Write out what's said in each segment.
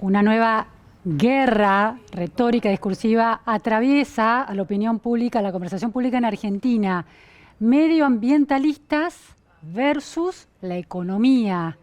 Una nueva guerra retórica discursiva atraviesa a la opinión pública, a la conversación pública en Argentina. Medioambientalistas versus la economía.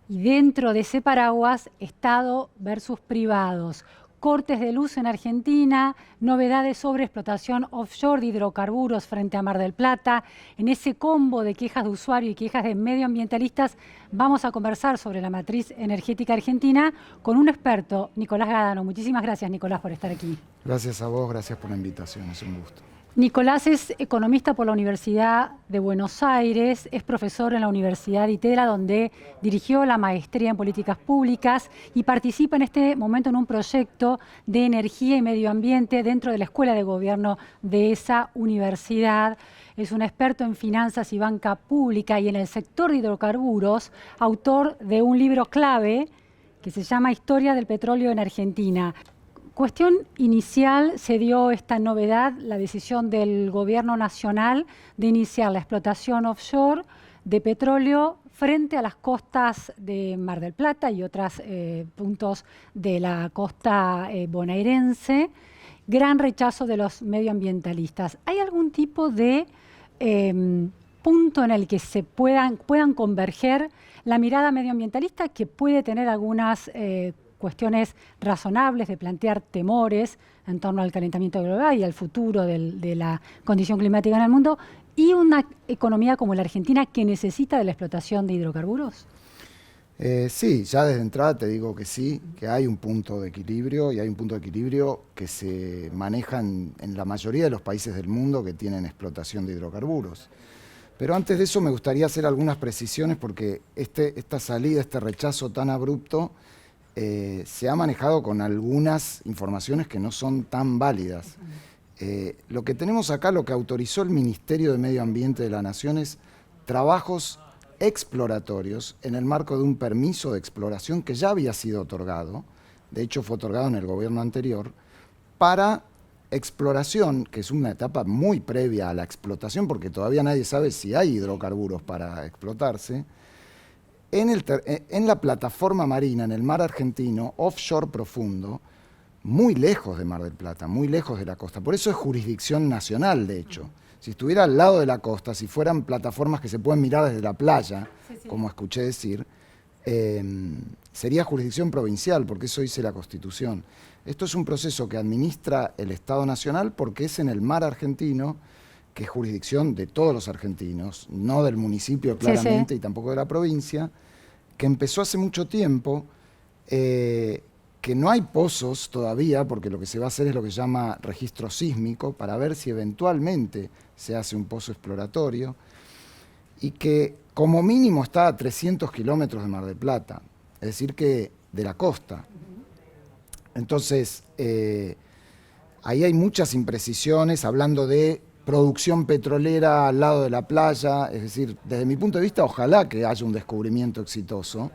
Y dentro de ese paraguas, Estado versus privados. Cortes de luz en Argentina, novedades sobre explotación offshore de hidrocarburos frente a Mar del Plata. En ese combo de quejas de usuario y quejas de medioambientalistas vamos a conversar sobre la matriz energética argentina con un experto, Nicolás Gadano. Muchísimas gracias, Nicolás, por estar aquí. Gracias a vos, gracias por la invitación, es un gusto. Nicolás es economista por la Universidad de Buenos Aires, es profesor en la Universidad de ITERA, donde dirigió la maestría en políticas públicas y participa en este momento en un proyecto de energía y medio ambiente dentro de la Escuela de Gobierno de esa universidad. Es un experto en finanzas y banca pública y en el sector de hidrocarburos, autor de un libro clave que se llama Historia del petróleo en Argentina. Cuestión inicial, se dio esta novedad, la decisión del Gobierno Nacional de iniciar la explotación offshore de petróleo frente a las costas de Mar del Plata y otros puntos de la costa bonaerense. Gran rechazo de los medioambientalistas. ¿Hay algún tipo de punto en el que se puedan converger la mirada medioambientalista, que puede tener algunas cuestiones razonables de plantear temores en torno al calentamiento global y al futuro de la condición climática en el mundo, y una economía como la Argentina que necesita de la explotación de hidrocarburos? Sí, ya desde entrada te digo que sí, que hay un punto de equilibrio y hay un punto de equilibrio que se maneja en la mayoría de los países del mundo que tienen explotación de hidrocarburos. Pero antes de eso me gustaría hacer algunas precisiones porque esta salida, este rechazo tan abrupto, se ha manejado con algunas informaciones que no son tan válidas. Lo que tenemos acá, lo que autorizó el Ministerio de Medio Ambiente de la Nación es trabajos exploratorios en el marco de un permiso de exploración que ya había sido otorgado, de hecho fue otorgado en el gobierno anterior, para exploración, que es una etapa muy previa a la explotación, porque todavía nadie sabe si hay hidrocarburos para explotarse, en la plataforma marina, en el mar argentino, offshore profundo, muy lejos de Mar del Plata, muy lejos de la costa. Por eso es jurisdicción nacional, de hecho. Si estuviera al lado de la costa, si fueran plataformas que se pueden mirar desde la playa, como escuché decir, sería jurisdicción provincial, porque eso dice la Constitución. Esto es un proceso que administra el Estado Nacional porque es en el mar argentino, que es jurisdicción de todos los argentinos, no del municipio claramente y tampoco de la provincia, que empezó hace mucho tiempo, que no hay pozos todavía, porque lo que se va a hacer es lo que se llama registro sísmico, para ver si eventualmente se hace un pozo exploratorio, y que como mínimo está a 300 kilómetros de Mar del Plata, es decir, que de la costa. Entonces, ahí hay muchas imprecisiones, hablando de producción petrolera al lado de la playa, es decir, desde mi punto de vista, ojalá que haya un descubrimiento exitoso,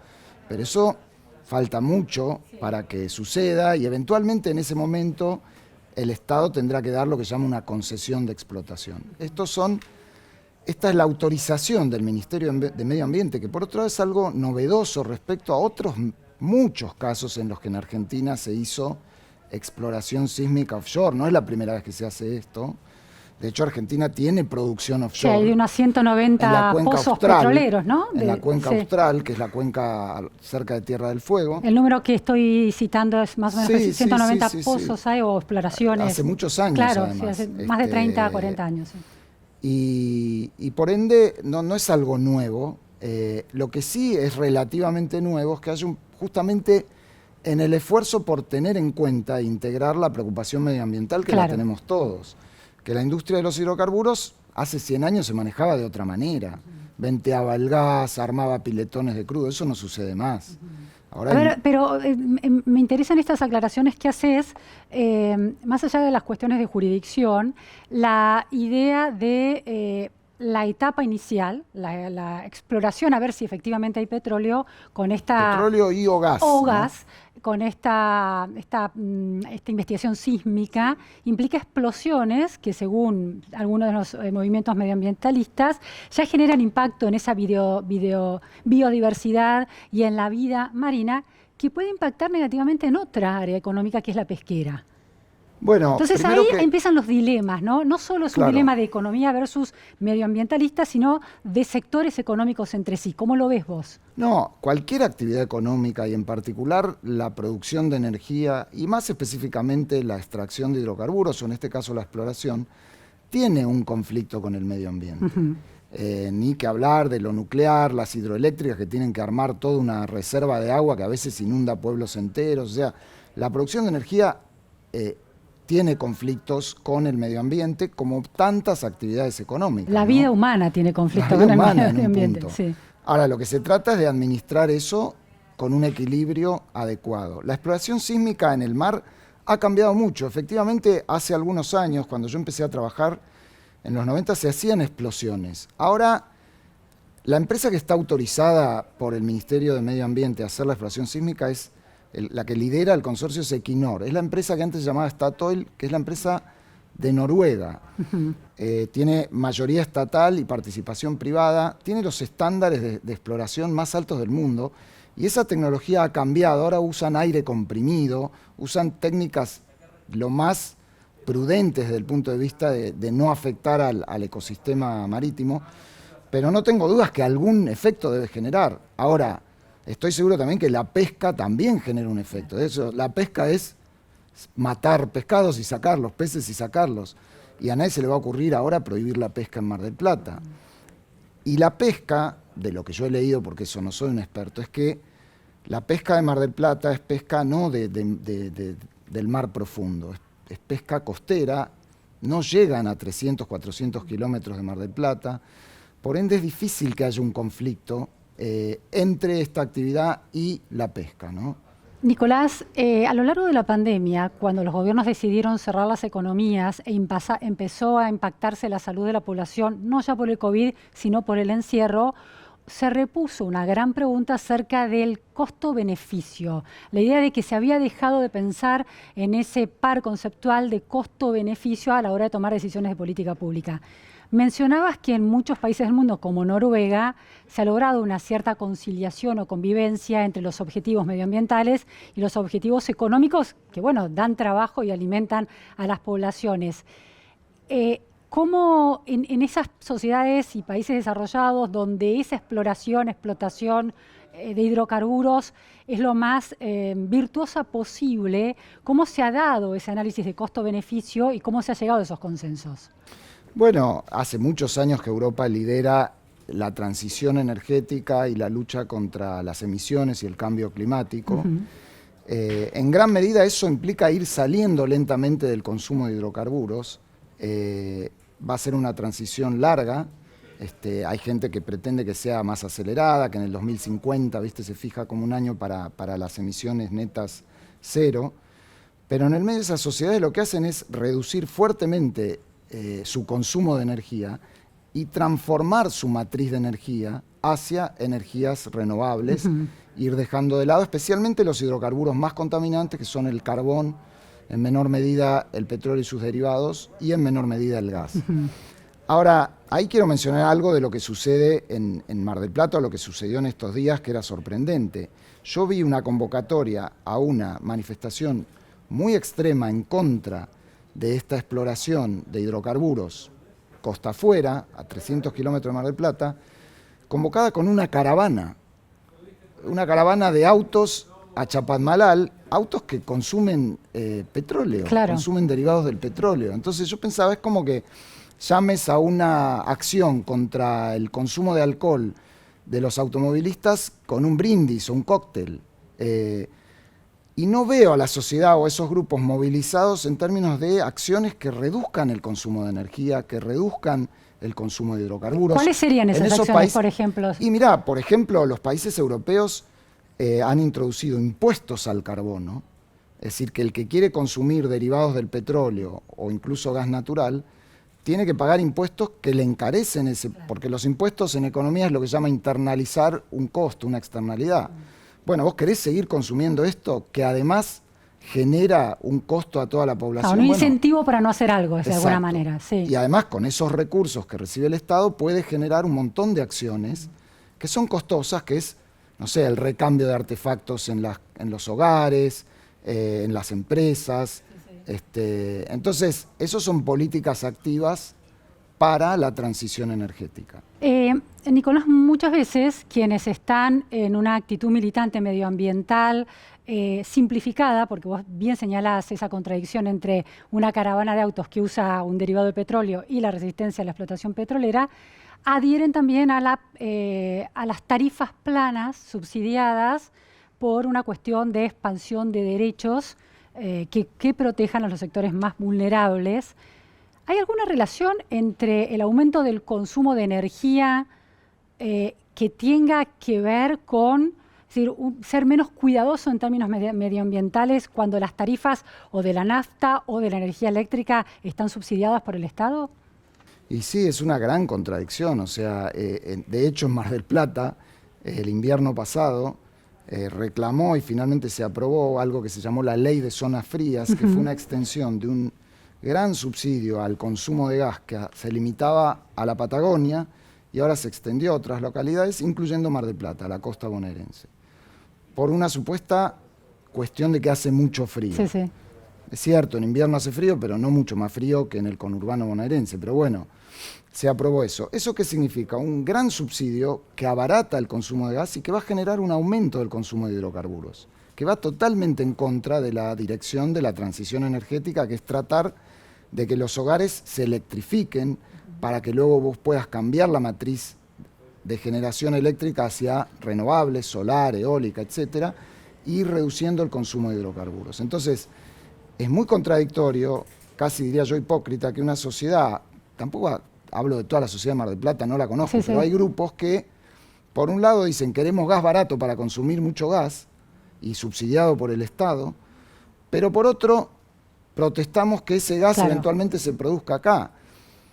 pero eso falta mucho para que suceda y eventualmente en ese momento el Estado tendrá que dar lo que se llama una concesión de explotación. Esta es la autorización del Ministerio de Medio Ambiente, que por otro lado es algo novedoso respecto a otros muchos casos en los que en Argentina se hizo exploración sísmica offshore. No es la primera vez que se hace esto. De hecho, Argentina tiene producción offshore. Sí, hay unos 190 pozos petroleros, ¿no? En la cuenca austral, que es la cuenca cerca de Tierra del Fuego. El número que estoy citando es más o menos 190 pozos hay, o exploraciones. Hace muchos años, claro, además. Sí, hace más de 30, 40 años. Sí. Y por ende, no es algo nuevo. Lo que sí es relativamente nuevo es que haya justamente en el esfuerzo por tener en cuenta e integrar la preocupación medioambiental que la tenemos todos. Que la industria de los hidrocarburos hace 100 años se manejaba de otra manera. Venteaba el gas, armaba piletones de crudo, eso no sucede más. Ahora pero me interesan estas aclaraciones que haces, más allá de las cuestiones de jurisdicción, la idea de la etapa inicial, la exploración, a ver si efectivamente hay petróleo con esta... Petróleo y o gas. O gas, ¿no? Con esta investigación sísmica, implica explosiones que, según algunos de los movimientos medioambientalistas, ya generan impacto en esa biodiversidad y en la vida marina, que puede impactar negativamente en otra área económica que es la pesquera. Bueno, entonces ahí empiezan los dilemas, ¿no? No solo es un dilema de economía versus medioambientalista, sino de sectores económicos entre sí. ¿Cómo lo ves vos? No, cualquier actividad económica y en particular la producción de energía y más específicamente la extracción de hidrocarburos o en este caso la exploración, tiene un conflicto con el medio ambiente. Ni que hablar de lo nuclear, las hidroeléctricas que tienen que armar toda una reserva de agua que a veces inunda pueblos enteros. O sea, la producción de energía tiene conflictos con el medio ambiente, como tantas actividades económicas. La vida humana tiene conflictos con el medio ambiente. Sí. Ahora, lo que se trata es de administrar eso con un equilibrio adecuado. La exploración sísmica en el mar ha cambiado mucho. Efectivamente, hace algunos años, cuando yo empecé a trabajar, en los 90 se hacían explosiones. Ahora, la empresa que está autorizada por el Ministerio de Medio Ambiente a hacer la exploración sísmica es la que lidera el consorcio es Equinor. Es la empresa que antes se llamaba Statoil, que es la empresa de Noruega. Tiene mayoría estatal y participación privada. Tiene los estándares de exploración más altos del mundo. Y esa tecnología ha cambiado. Ahora usan aire comprimido, usan técnicas lo más prudentes desde el punto de vista de no afectar al ecosistema marítimo. Pero no tengo dudas que algún efecto debe generar. Ahora, estoy seguro también que la pesca también genera un efecto. De hecho, la pesca es matar pescados y sacarlos, peces y sacarlos. Y a nadie se le va a ocurrir ahora prohibir la pesca en Mar del Plata. Y la pesca, de lo que yo he leído, porque eso no soy un experto, es que la pesca de Mar del Plata es pesca no del mar profundo, es pesca costera, no llegan a 300, 400 kilómetros de Mar del Plata, por ende es difícil que haya un conflicto entre esta actividad y la pesca, ¿no? Nicolás, a lo largo de la pandemia, cuando los gobiernos decidieron cerrar las economías e empezó a impactarse la salud de la población, no ya por el COVID, sino por el encierro, se repuso una gran pregunta acerca del costo-beneficio. La idea de que se había dejado de pensar en ese par conceptual de costo-beneficio a la hora de tomar decisiones de política pública. Mencionabas que en muchos países del mundo, como Noruega, se ha logrado una cierta conciliación o convivencia entre los objetivos medioambientales y los objetivos económicos que, bueno, dan trabajo y alimentan a las poblaciones. ¿Cómo en esas sociedades y países desarrollados donde esa explotación de hidrocarburos es lo más virtuosa posible, cómo se ha dado ese análisis de costo-beneficio y cómo se ha llegado a esos consensos? Bueno, hace muchos años que Europa lidera la transición energética y la lucha contra las emisiones y el cambio climático. En gran medida eso implica ir saliendo lentamente del consumo de hidrocarburos. Va a ser una transición larga. Hay gente que pretende que sea más acelerada, que en el 2050, se fija como un año para las emisiones netas cero. Pero en el medio de esas sociedades lo que hacen es reducir fuertemente su consumo de energía y transformar su matriz de energía hacia energías renovables, ir dejando de lado especialmente los hidrocarburos más contaminantes, que son el carbón, en menor medida el petróleo y sus derivados, y en menor medida el gas. Ahora, ahí quiero mencionar algo de lo que sucede en Mar del Plata, o lo que sucedió en estos días, que era sorprendente. Yo vi una convocatoria a una manifestación muy extrema en contra de esta exploración de hidrocarburos costa afuera, a 300 kilómetros de Mar del Plata, convocada con una caravana de autos a Chapadmalal, autos que consumen petróleo, consumen derivados del petróleo. Entonces yo pensaba, es como que llames a una acción contra el consumo de alcohol de los automovilistas con un brindis o un cóctel. Y no veo a la sociedad o a esos grupos movilizados en términos de acciones que reduzcan el consumo de energía, que reduzcan el consumo de hidrocarburos. ¿Cuáles serían esas acciones, por ejemplo? Y mirá, por ejemplo, los países europeos han introducido impuestos al carbono. Es decir, que el que quiere consumir derivados del petróleo o incluso gas natural, tiene que pagar impuestos que le encarecen porque los impuestos en economía es lo que se llama internalizar un costo, una externalidad. Bueno, vos querés seguir consumiendo esto que además genera un costo a toda la población. Un incentivo para no hacer algo, de alguna manera. Sí. Y además con esos recursos que recibe el Estado puede generar un montón de acciones que son costosas, que es no sé, el recambio de artefactos en los hogares, en las empresas. Entonces, esos son políticas activas para la transición energética. Nicolás, muchas veces quienes están en una actitud militante medioambiental simplificada, porque vos bien señalás esa contradicción entre una caravana de autos que usa un derivado de petróleo y la resistencia a la explotación petrolera, adhieren también a las tarifas planas subsidiadas por una cuestión de expansión de derechos que protejan a los sectores más vulnerables. ¿Hay alguna relación entre el aumento del consumo de energía que tenga que ver con ser menos cuidadoso en términos medioambientales cuando las tarifas o de la nafta o de la energía eléctrica están subsidiadas por el Estado? Y sí, es una gran contradicción. O sea, de hecho en Mar del Plata, el invierno pasado, reclamó y finalmente se aprobó algo que se llamó la Ley de Zonas Frías, que fue una extensión de un gran subsidio al consumo de gas que se limitaba a la Patagonia y ahora se extendió a otras localidades, incluyendo Mar del Plata, la costa bonaerense, por una supuesta cuestión de que hace mucho frío. Sí, sí. Es cierto, en invierno hace frío, pero no mucho más frío que en el conurbano bonaerense. Pero bueno, se aprobó eso. ¿Eso qué significa? Un gran subsidio que abarata el consumo de gas y que va a generar un aumento del consumo de hidrocarburos, que va totalmente en contra de la dirección de la transición energética, que es tratar de que los hogares se electrifiquen para que luego vos puedas cambiar la matriz de generación eléctrica hacia renovables, solar, eólica, etcétera, y reduciendo el consumo de hidrocarburos. Entonces, es muy contradictorio, casi diría yo hipócrita, que una sociedad, tampoco hablo de toda la sociedad de Mar del Plata, no la conozco, pero hay grupos que, por un lado, dicen queremos gas barato para consumir mucho gas y subsidiado por el Estado, pero por otro, protestamos que ese gas eventualmente se produzca acá.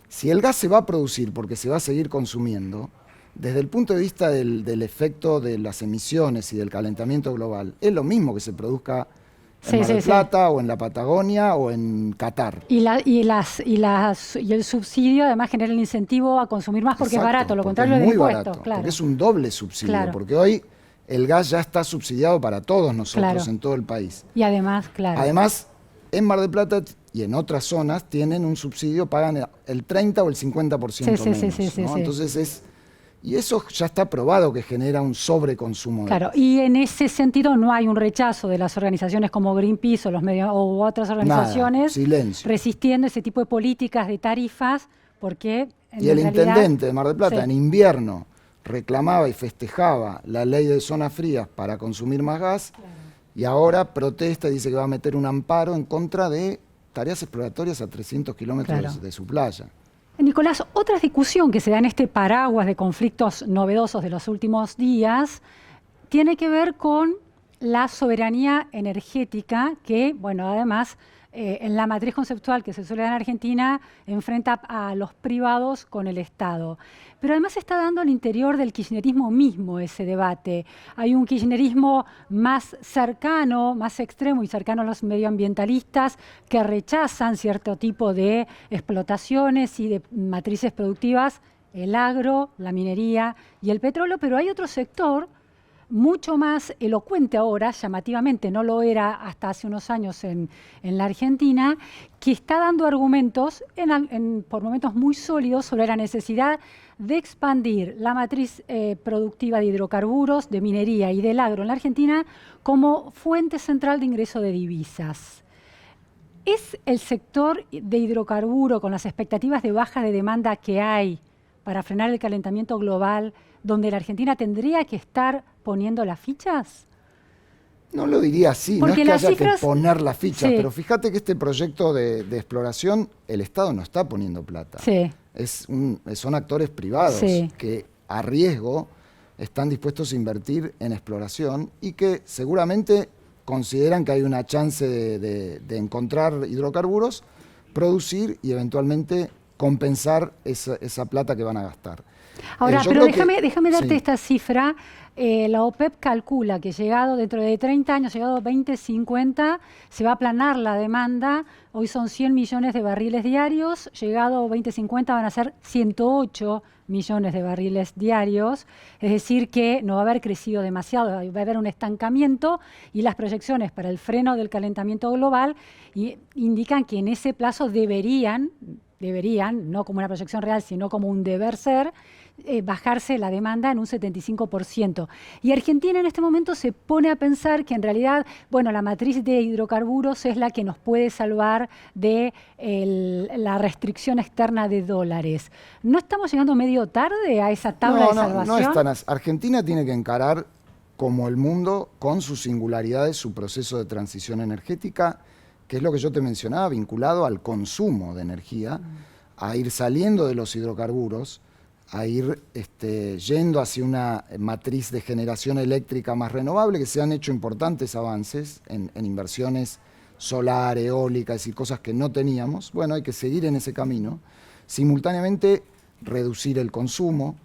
Si el gas se va a producir porque se va a seguir consumiendo, desde el punto de vista del efecto de las emisiones y del calentamiento global, es lo mismo que se produzca en Mar del Plata o en la Patagonia o en Qatar. Y el subsidio además genera el incentivo a consumir más porque es barato, lo contrario del impuesto. Claro. Porque es un doble subsidio, porque hoy el gas ya está subsidiado para todos nosotros en todo el país. Y además, Además, en Mar del Plata y en otras zonas tienen un subsidio, pagan el 30 o el 50% menos. ¿No? Entonces y eso ya está probado que genera un sobreconsumo. Claro, y en ese sentido no hay un rechazo de las organizaciones como Greenpeace o otras organizaciones resistiendo ese tipo de políticas de tarifas, porque y el intendente de Mar del Plata en invierno reclamaba y festejaba la ley de zonas frías para consumir más gas, y ahora protesta y dice que va a meter un amparo en contra de tareas exploratorias a 300 kilómetros de su playa. Nicolás, otra discusión que se da en este paraguas de conflictos novedosos de los últimos días tiene que ver con la soberanía energética que, bueno, además, en la matriz conceptual que se suele dar en Argentina, enfrenta a los privados con el Estado. Pero además se está dando al interior del kirchnerismo mismo ese debate. Hay un kirchnerismo más cercano, más extremo y cercano a los medioambientalistas que rechazan cierto tipo de explotaciones y de matrices productivas, el agro, la minería y el petróleo, pero hay otro sector mucho más elocuente ahora, llamativamente, no lo era hasta hace unos años en la Argentina, que está dando argumentos, por momentos muy sólidos, sobre la necesidad de expandir la matriz productiva de hidrocarburos, de minería y del agro en la Argentina como fuente central de ingreso de divisas. ¿Es el sector de hidrocarburo, con las expectativas de baja de demanda que hay para frenar el calentamiento global, donde la Argentina tendría que estar poniendo las fichas? No lo diría así, porque no es que haya que poner las fichas, pero fíjate que este proyecto de exploración, el Estado no está poniendo plata. Son actores privados que a riesgo están dispuestos a invertir en exploración y que seguramente consideran que hay una chance de encontrar hidrocarburos, producir y eventualmente compensar esa plata que van a gastar. Ahora, Yo pero creo que déjame darte sí. esta cifra. La OPEP calcula que llegado dentro de 30 años, llegado a 2050, se va a aplanar la demanda. Hoy son 100 millones de barriles diarios, llegado a 2050 van a ser 108 millones de barriles diarios, es decir que no va a haber crecido demasiado, va a haber un estancamiento y las proyecciones para el freno del calentamiento global indican que en ese plazo deberían, no como una proyección real, sino como un deber ser, bajarse la demanda en un 75%. Y Argentina en este momento se pone a pensar que en realidad, bueno, la matriz de hidrocarburos es la que nos puede salvar de la restricción externa de dólares. ¿No estamos llegando medio tarde a esa tabla de salvación? No es tan así. Argentina tiene que encarar como el mundo, con sus singularidades, su proceso de transición energética, que es lo que yo te mencionaba, vinculado al consumo de energía, a ir saliendo de los hidrocarburos, a ir yendo hacia una matriz de generación eléctrica más renovable, que se han hecho importantes avances en inversiones solar, eólicas y cosas que no teníamos. Bueno, hay que seguir en ese camino. Simultáneamente, reducir el consumo.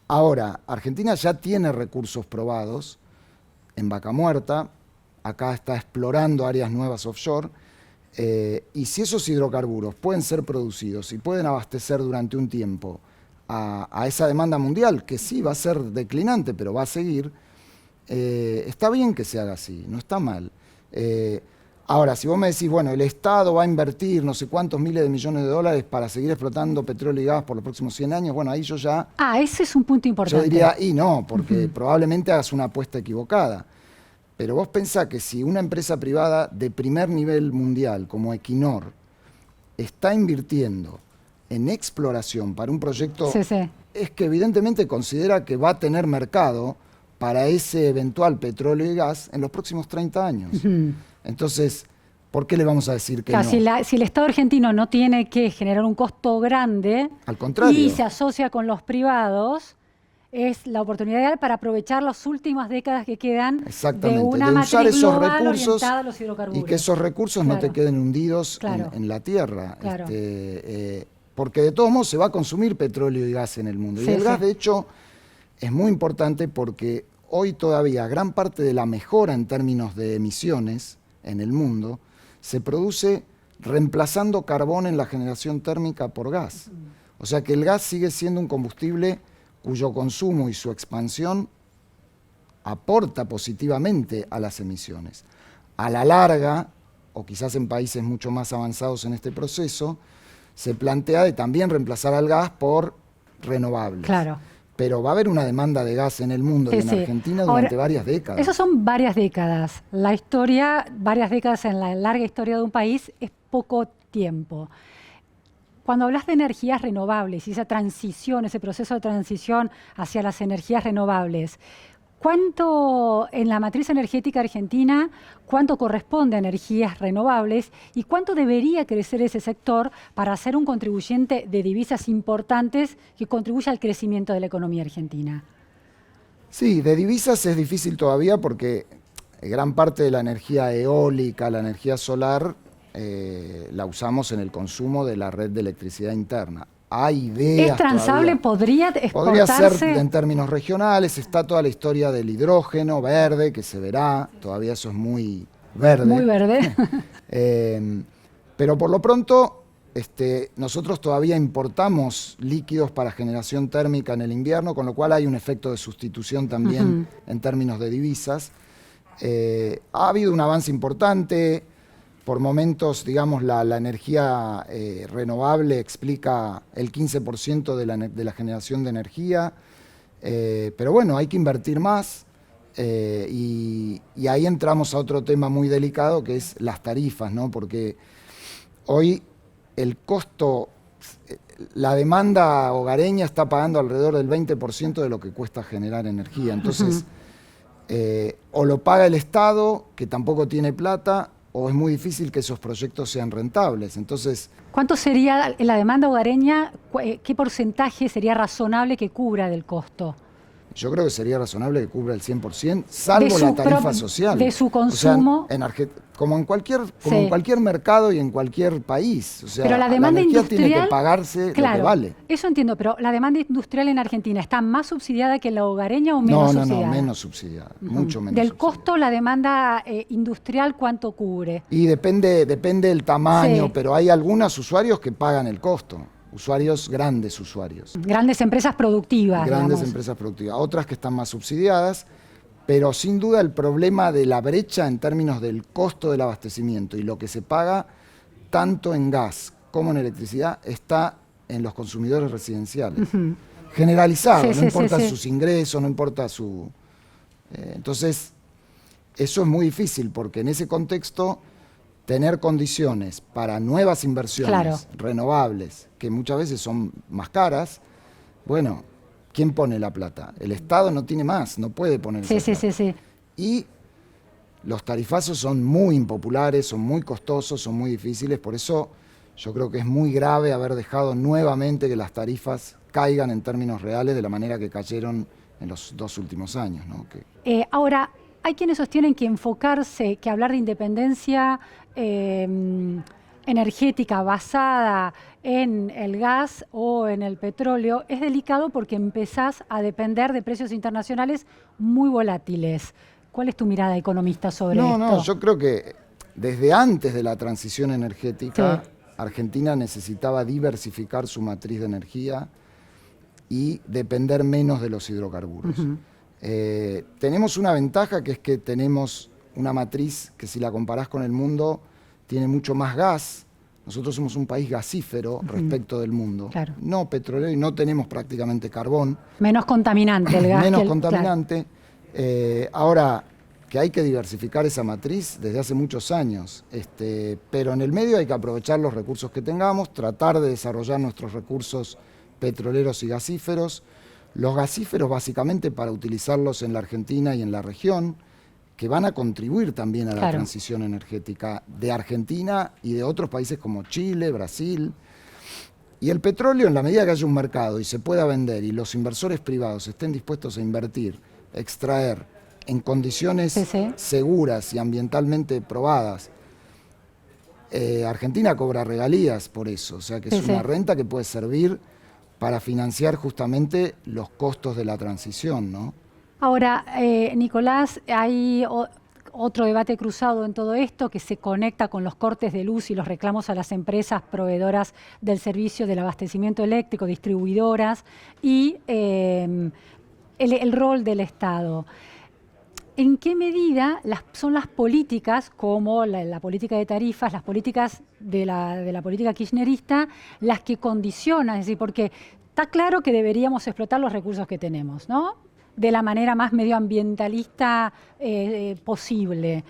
Ahora, Argentina ya tiene recursos probados en Vaca Muerta, acá está explorando áreas nuevas offshore, y si esos hidrocarburos pueden ser producidos y pueden abastecer durante un tiempo a esa demanda mundial, que sí va a ser declinante, pero va a seguir, está bien que se haga así, no está mal. Ahora, si vos me decís, bueno, el Estado va a invertir no sé cuántos miles de millones de dólares para seguir explotando petróleo y gas por los próximos 100 años, bueno, ahí yo ya... Ese es un punto importante. Yo diría, y no, porque probablemente hagas una apuesta equivocada. Pero vos pensás que si una empresa privada de primer nivel mundial como Equinor está invirtiendo en exploración para un proyecto, es que evidentemente considera que va a tener mercado para ese eventual petróleo y gas en los próximos 30 años. Entonces, ¿por qué le vamos a decir que no? Si el Estado argentino no tiene que generar un costo grande, al contrario, y se asocia con los privados, es la oportunidad ideal para aprovechar las últimas décadas que quedan de una usar matriz esos global recursos orientada a los hidrocarburos. Y que esos recursos no te queden hundidos en la tierra. Claro. Porque de todos modos se va a consumir petróleo y gas en el mundo. Y el gas, de hecho, es muy importante porque hoy todavía gran parte de la mejora en términos de emisiones en el mundo se produce reemplazando carbón en la generación térmica por gas. O sea que el gas sigue siendo un combustible cuyo consumo y su expansión aporta positivamente a las emisiones. A la larga, o quizás en países mucho más avanzados en este proceso, se plantea de también reemplazar al gas por renovables. Claro. Pero va a haber una demanda de gas en el mundo y en Argentina durante varias décadas. Eso son varias décadas. La historia, varias décadas en la larga historia de un país es poco tiempo. Cuando hablas de energías renovables y esa transición, ese proceso de transición hacia las energías renovables, ¿cuánto en la matriz energética argentina, cuánto corresponde a energías renovables y cuánto debería crecer ese sector para ser un contribuyente de divisas importantes que contribuya al crecimiento de la economía argentina? Sí, de divisas es difícil todavía porque gran parte de la energía eólica, la energía solar, la usamos en el consumo de la red de electricidad interna. Hay ideas. ¿Es transable? Todavía. ¿Podría exportarse? Podría ser en términos regionales. Está toda la historia del hidrógeno verde, que se verá. Todavía eso es muy verde. Muy verde. Pero por lo pronto, nosotros todavía importamos líquidos para generación térmica en el invierno, con lo cual hay un efecto de sustitución también en términos de divisas. Ha habido un avance importante. Por momentos, digamos, la energía renovable explica el 15% de la generación de energía, pero bueno, hay que invertir más y ahí entramos a otro tema muy delicado que es las tarifas, ¿no? Porque hoy el costo, la demanda hogareña está pagando alrededor del 20% de lo que cuesta generar energía, entonces o lo paga el Estado, que tampoco tiene plata, o es muy difícil que esos proyectos sean rentables. Entonces, ¿cuánto sería la demanda hogareña? ¿Qué porcentaje sería razonable que cubra del costo? Yo creo que sería razonable que cubra el 100%, salvo la tarifa social. De su consumo. O sea, como en cualquier mercado y en cualquier país. O sea, pero la demanda energía industrial tiene que pagarse, claro, lo que vale. Eso entiendo, pero la demanda industrial en Argentina, ¿está más subsidiada que la hogareña o menos subsidiada? No, menos subsidiada, mucho menos Del subsidiada. costo, la demanda industrial, ¿cuánto cubre? Y depende del tamaño, Sí. pero hay algunos usuarios que pagan el costo. Grandes usuarios. Grandes empresas productivas, Grandes digamos. empresas productivas. Otras que están más subsidiadas, pero sin duda el problema de la brecha en términos del costo del abastecimiento y lo que se paga tanto en gas como en electricidad está en los consumidores residenciales. Generalizado, no importa sus ingresos, no importa su... entonces, eso es muy difícil porque en ese contexto tener condiciones para nuevas inversiones renovables, que muchas veces son más caras, bueno, ¿quién pone la plata? El Estado no tiene más, no puede poner esa plata. Y los tarifazos son muy impopulares, son muy costosos, son muy difíciles, por eso yo creo que es muy grave haber dejado nuevamente que las tarifas caigan en términos reales de la manera que cayeron en los 2 últimos años, ¿no? Ahora, hay quienes sostienen que enfocarse, que hablar de independencia energética basada en el gas o en el petróleo es delicado porque empezás a depender de precios internacionales muy volátiles. ¿Cuál es tu mirada economista sobre esto? No, yo creo que desde antes de la transición energética, Argentina necesitaba diversificar su matriz de energía y depender menos de los hidrocarburos. Tenemos una ventaja, que es que tenemos una matriz que, si la comparás con el mundo, tiene mucho más gas. Nosotros somos un país gasífero respecto del mundo. No petrolero, y no tenemos prácticamente carbón. Menos contaminante el gas. Menos contaminante. Ahora, que hay que diversificar esa matriz desde hace muchos años, pero en el medio hay que aprovechar los recursos que tengamos, tratar de desarrollar nuestros recursos petroleros y gasíferos. Los gasíferos básicamente para utilizarlos en la Argentina y en la región, que van a contribuir también a la transición energética de Argentina y de otros países como Chile, Brasil. Y el petróleo, en la medida que haya un mercado y se pueda vender y los inversores privados estén dispuestos a invertir, extraer en condiciones seguras y ambientalmente probadas, Argentina cobra regalías por eso, o sea que es una renta que puede servir para financiar justamente los costos de la transición, ¿no? Ahora, Nicolás, hay otro debate cruzado en todo esto que se conecta con los cortes de luz y los reclamos a las empresas proveedoras del servicio del abastecimiento eléctrico, distribuidoras, y el rol del Estado. ¿En qué medida son las políticas, como la política de tarifas, las políticas de la política kirchnerista, las que condicionan? Es decir, porque está claro que deberíamos explotar los recursos que tenemos, ¿no?, de la manera más medioambientalista posible.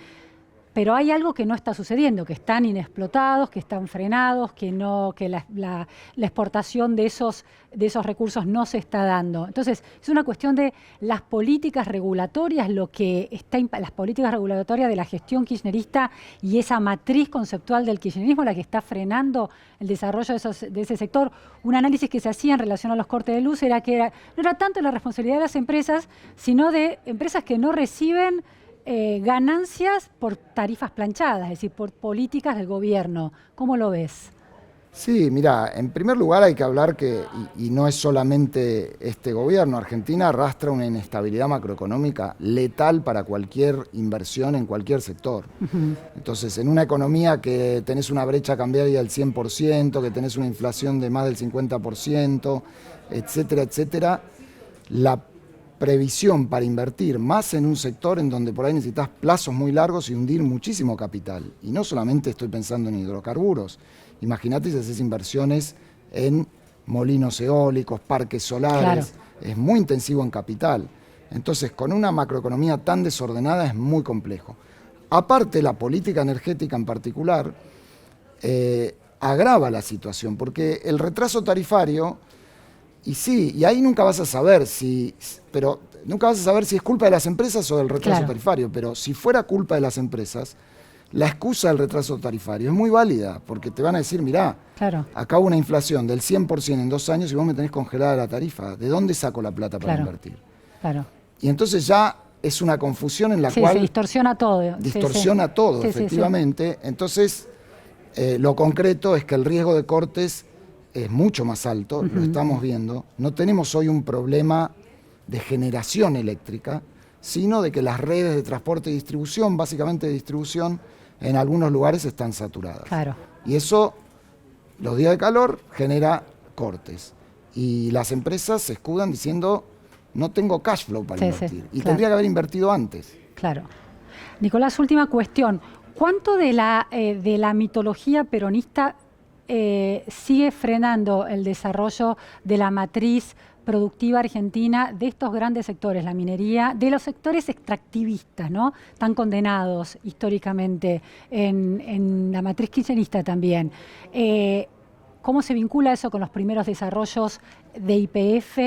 Pero hay algo que no está sucediendo, que están inexplotados, que están frenados, que la exportación de esos recursos no se está dando. Entonces, es una cuestión de las políticas regulatorias, las políticas regulatorias de la gestión kirchnerista y esa matriz conceptual del kirchnerismo la que está frenando el desarrollo de ese sector. Un análisis que se hacía en relación a los cortes de luz era que no era tanto la responsabilidad de las empresas, sino de empresas que no reciben ganancias por tarifas planchadas, es decir, por políticas del gobierno. ¿Cómo lo ves? Sí, mira, en primer lugar hay que hablar que, y no es solamente este gobierno, Argentina arrastra una inestabilidad macroeconómica letal para cualquier inversión en cualquier sector. Entonces, en una economía que tenés una brecha cambiaria del 100%, que tenés una inflación de más del 50%, etcétera, etcétera, la previsión para invertir más en un sector en donde por ahí necesitas plazos muy largos y hundir muchísimo capital. Y no solamente estoy pensando en hidrocarburos. Imagínate si haces inversiones en molinos eólicos, parques solares. Es muy intensivo en capital. Entonces, con una macroeconomía tan desordenada es muy complejo. Aparte, la política energética en particular agrava la situación, porque el retraso tarifario... Y ahí nunca vas a saber si es culpa de las empresas o del retraso tarifario, pero si fuera culpa de las empresas, la excusa del retraso tarifario es muy válida, porque te van a decir, mirá, acá hubo una inflación del 100% en 2 años y vos me tenés congelada la tarifa, ¿de dónde saco la plata para invertir? Y entonces ya es una confusión en la Sí, cual se distorsiona todo. distorsiona todo, efectivamente. Entonces, lo concreto es que el riesgo de cortes es mucho más alto, lo estamos viendo. No tenemos hoy un problema de generación eléctrica, sino de que las redes de transporte y distribución, básicamente de distribución, en algunos lugares están saturadas. Claro. Y eso, los días de calor, genera cortes. Y las empresas se escudan diciendo, no tengo cash flow para invertir. Y tendría que haber invertido antes. Claro. Nicolás, última cuestión. ¿Cuánto de la mitología peronista sigue frenando el desarrollo de la matriz productiva argentina de estos grandes sectores, la minería, de los sectores extractivistas, ¿no? Tan condenados históricamente en la matriz kirchnerista también? ¿Cómo se vincula eso con los primeros desarrollos de YPF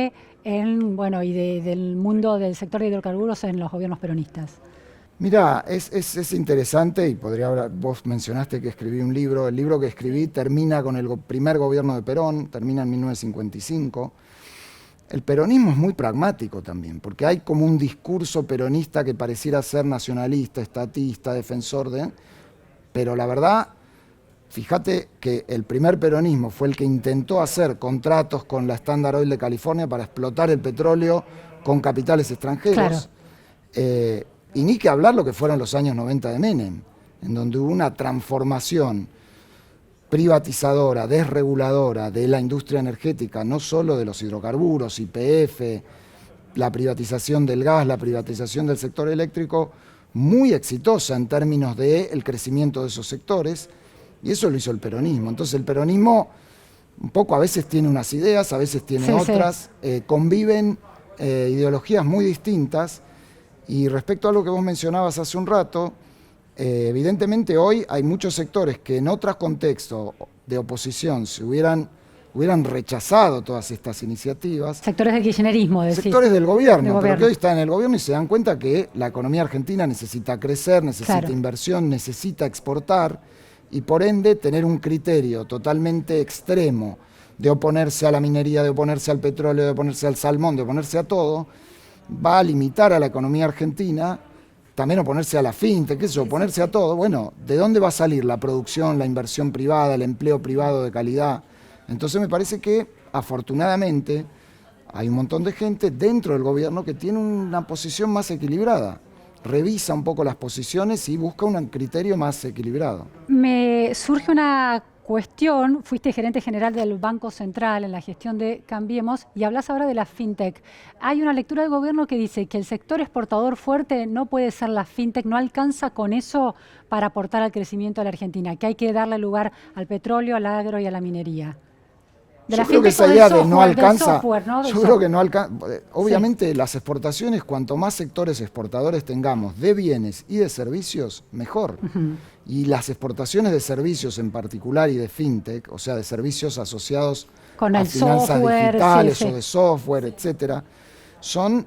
y del mundo del sector de hidrocarburos en los gobiernos peronistas? Mirá, es interesante y podría hablar, vos mencionaste que escribí un libro, el libro que escribí termina con el primer gobierno de Perón, termina en 1955. El peronismo es muy pragmático también, porque hay como un discurso peronista que pareciera ser nacionalista, estatista, defensor de... Pero la verdad, fíjate que el primer peronismo fue el que intentó hacer contratos con la Standard Oil de California para explotar el petróleo con capitales extranjeros. Claro. Y ni que hablar lo que fueron los años 90 de Menem, en donde hubo una transformación privatizadora, desreguladora de la industria energética, no solo de los hidrocarburos, YPF, la privatización del gas, la privatización del sector eléctrico, muy exitosa en términos del crecimiento de esos sectores, y eso lo hizo el peronismo. Entonces el peronismo un poco a veces tiene unas ideas, a veces tiene otras, conviven ideologías muy distintas, y respecto a lo que vos mencionabas hace un rato, evidentemente hoy hay muchos sectores que en otros contextos de oposición se hubieran rechazado todas estas iniciativas. Sectores del kirchnerismo, decís. Sectores del gobierno, pero que hoy están en el gobierno y se dan cuenta que la economía argentina necesita crecer, necesita inversión, necesita exportar, y por ende tener un criterio totalmente extremo de oponerse a la minería, de oponerse al petróleo, de oponerse al salmón, de oponerse a todo, va a limitar a la economía argentina. También oponerse a la fintech, qué sé yo, oponerse a todo. Bueno, ¿de dónde va a salir la producción, la inversión privada, el empleo privado de calidad? Entonces me parece que, afortunadamente, hay un montón de gente dentro del gobierno que tiene una posición más equilibrada. Revisa un poco las posiciones y busca un criterio más equilibrado. Me surge una cuestión, fuiste gerente general del Banco Central en la gestión de Cambiemos y hablas ahora de la fintech. Hay una lectura del gobierno que dice que el sector exportador fuerte no puede ser la fintech, no alcanza con eso para aportar al crecimiento de la Argentina, que hay que darle lugar al petróleo, al agro y a la minería. Yo creo que esa idea de no alcanza, yo creo que no alcanza, obviamente las exportaciones, cuanto más sectores exportadores tengamos de bienes y de servicios, mejor. Y las exportaciones de servicios en particular y de fintech, o sea, de servicios asociados con a el finanzas software, digitales o de software, etcétera, son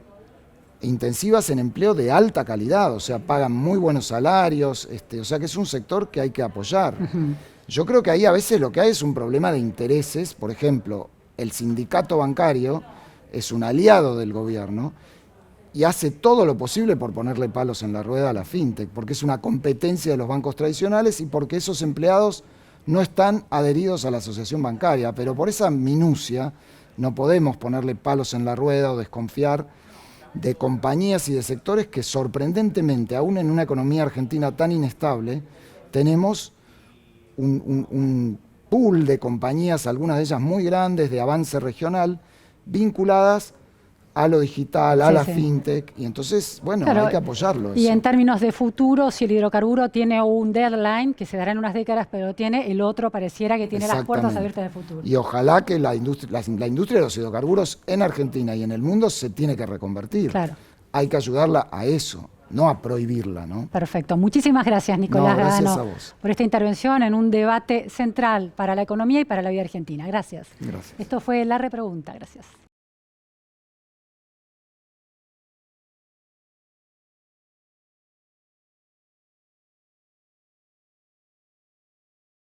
intensivas en empleo de alta calidad, o sea, pagan muy buenos salarios, o sea que es un sector que hay que apoyar. Yo creo que ahí a veces lo que hay es un problema de intereses. Por ejemplo, el sindicato bancario es un aliado del gobierno y hace todo lo posible por ponerle palos en la rueda a la fintech, porque es una competencia de los bancos tradicionales y porque esos empleados no están adheridos a la asociación bancaria. Pero por esa minucia no podemos ponerle palos en la rueda o desconfiar de compañías y de sectores que sorprendentemente, aún en una economía argentina tan inestable, tenemos un pool de compañías, algunas de ellas muy grandes, de avance regional, vinculadas a lo digital, a la fintech, y entonces, bueno, hay que apoyarlo. Y en términos de futuro, si el hidrocarburo tiene un deadline, que se dará en unas décadas, pero el otro pareciera que tiene las puertas abiertas del futuro. Y ojalá que la industria de los hidrocarburos en Argentina y en el mundo se tiene que reconvertir. Claro. Hay que ayudarla a eso, no a prohibirla, ¿no? Perfecto. Muchísimas gracias, Nicolás Gadano, por esta intervención en un debate central para la economía y para la vida argentina. Gracias. Gracias. Esto fue La Repregunta. Gracias.